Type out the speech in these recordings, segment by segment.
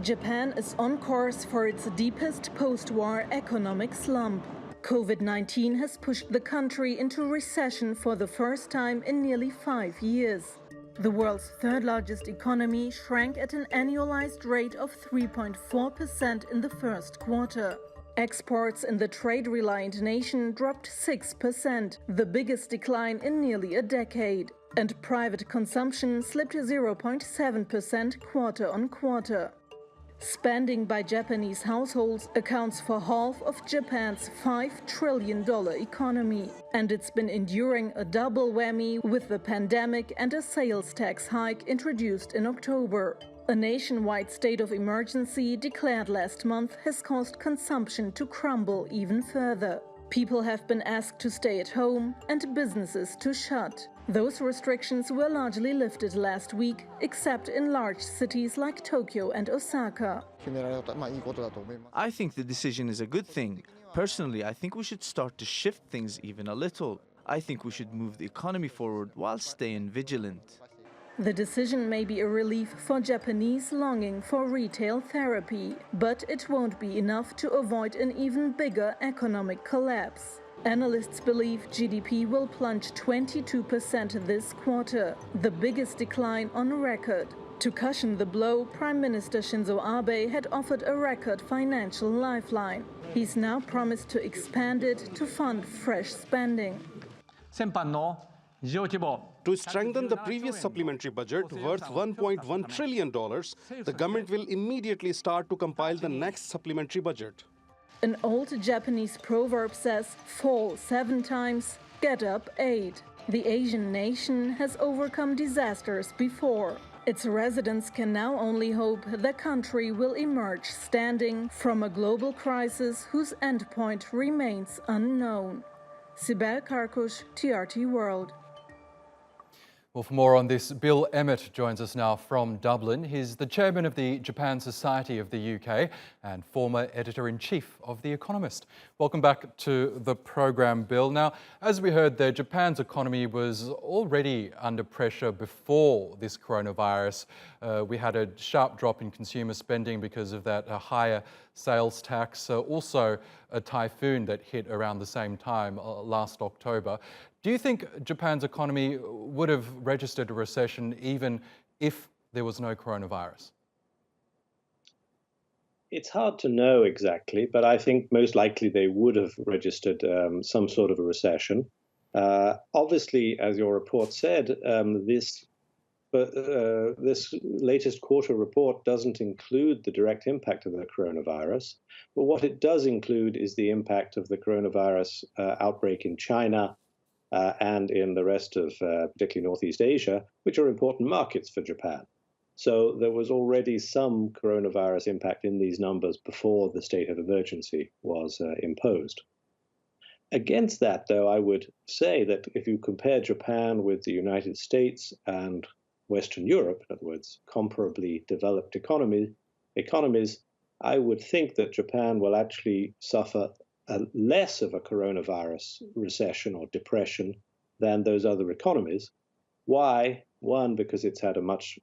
Japan is on course for its deepest post-war economic slump. COVID-19 has pushed the country into recession for the first time in nearly 5 years. The world's third largest economy shrank at an annualized rate of 3.4% in the first quarter. Exports in the trade-reliant nation dropped 6%, the biggest decline in nearly a decade. And private consumption slipped 0.7% quarter on quarter. Spending by Japanese households accounts for half of Japan's $5 trillion economy. And it's been enduring a double whammy with the pandemic and a sales tax hike introduced in October. A nationwide state of emergency declared last month has caused consumption to crumble even further. People have been asked to stay at home and businesses to shut. Those restrictions were largely lifted last week, except in large cities like Tokyo and Osaka. I think the decision is a good thing. Personally, I think we should start to shift things even a little. I think we should move the economy forward while staying vigilant. The decision may be a relief for Japanese longing for retail therapy, but it won't be enough to avoid an even bigger economic collapse. Analysts believe GDP will plunge 22% this quarter, the biggest decline on record. To cushion the blow, Prime Minister Shinzo Abe had offered a record financial lifeline. He's now promised to expand it to fund fresh spending. To strengthen the previous supplementary budget worth $1.1 trillion, the government will immediately start to compile the next supplementary budget. An old Japanese proverb says, fall 7 times, get up 8. The Asian nation has overcome disasters before. Its residents can now only hope the country will emerge standing from a global crisis whose endpoint remains unknown. Sibel Karkus, TRT World. Well, for more on this, Bill Emmott joins us now from Dublin. He's the chairman of the Japan Society of the UK and former editor-in-chief of The Economist. Welcome back to the program, Bill. Now, as we heard there, Japan's economy was already under pressure before this coronavirus. We had a sharp drop in consumer spending because of that higher sales tax, also a typhoon that hit around the same time last October. Do you think Japan's economy would have registered a recession even if there was no coronavirus? It's hard to know exactly, but I think most likely they would have registered some sort of a recession. Obviously, as your report said, this latest quarter report doesn't include the direct impact of the coronavirus, but what it does include is the impact of the coronavirus outbreak in China and in the rest of particularly Northeast Asia, which are important markets for Japan. So there was already some coronavirus impact in these numbers before the state of emergency was imposed. Against that, though, I would say that if you compare Japan with the United States and Western Europe, in other words, comparably developed economies, I would think that Japan will actually suffer less of a coronavirus recession or depression than those other economies. Why? One, because it's had a much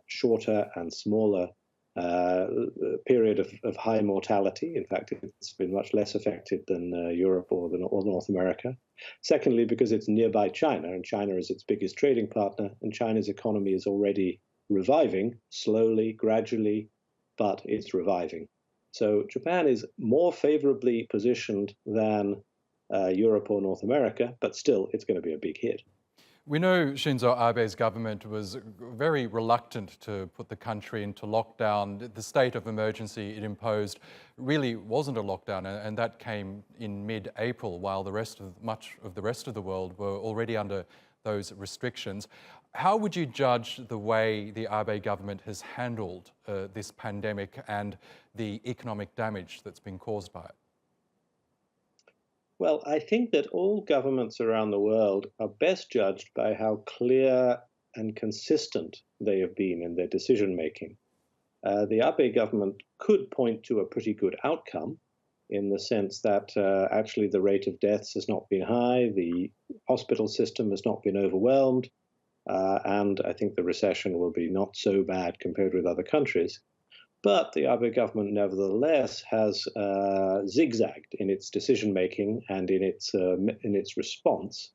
shorter and smaller period of high mortality. In fact, it's been much less affected than Europe or North America. Secondly, because it's nearby China, and China is its biggest trading partner, and China's economy is already reviving, slowly, gradually, but it's reviving. So Japan is more favorably positioned than Europe or North America, but still, it's going to be a big hit. We know Shinzo Abe's government was very reluctant to put the country into lockdown. The state of emergency it imposed really wasn't a lockdown, and that came in mid-April, while much of the rest of the world were already under those restrictions. How would you judge the way the Abe government has handled this pandemic and the economic damage that's been caused by it? Well, I think that all governments around the world are best judged by how clear and consistent they have been in their decision-making. The Abe government could point to a pretty good outcome in the sense that actually the rate of deaths has not been high, the hospital system has not been overwhelmed, and I think the recession will be not so bad compared with other countries. But the Abe government, nevertheless, has zigzagged in its decision-making and in its response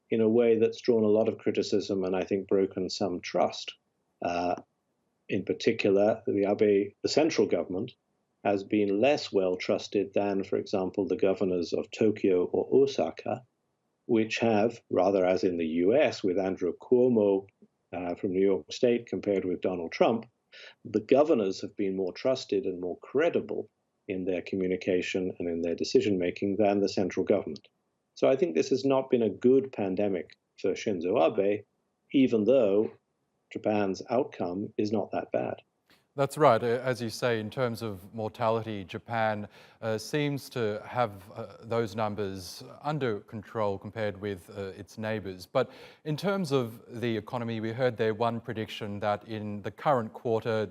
in a way that's drawn a lot of criticism and I think broken some trust. In particular, the central government, has been less well trusted than, for example, the governors of Tokyo or Osaka, which have, rather as in the US with Andrew Cuomo from New York State compared with Donald Trump, the governors have been more trusted and more credible in their communication and in their decision-making than the central government. So I think this has not been a good pandemic for Shinzo Abe, even though Japan's outcome is not that bad. That's right. As you say, in terms of mortality, Japan seems to have those numbers under control compared with its neighbours. But in terms of the economy, we heard there one prediction that in the current quarter,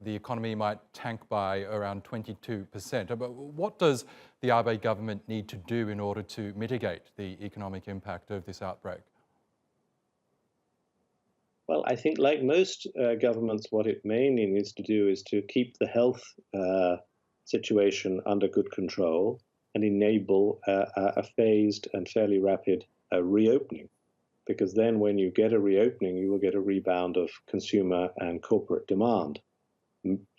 the economy might tank by around 22%. But what does the Abe government need to do in order to mitigate the economic impact of this outbreak? Well, I think like most governments, what it mainly needs to do is to keep the health situation under good control and enable a phased and fairly rapid reopening. Because then when you get a reopening, you will get a rebound of consumer and corporate demand.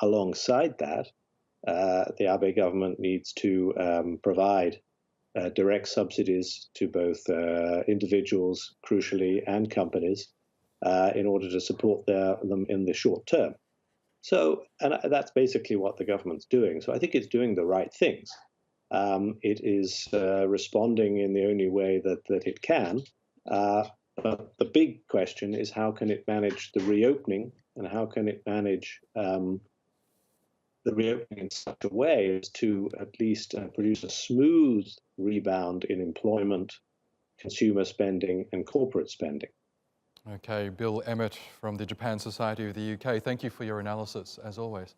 Alongside that, the Abe government needs to provide direct subsidies to both individuals, crucially, and companies, in order to support them in the short term. So, and that's basically what the government's doing. So I think it's doing the right things. It is responding in the only way that it can. But the big question is how can it manage the reopening and how can it manage the reopening in such a way as to at least produce a smooth rebound in employment, consumer spending, and corporate spending. Okay, Bill Emmott from the Japan Society of the UK, thank you for your analysis, as always.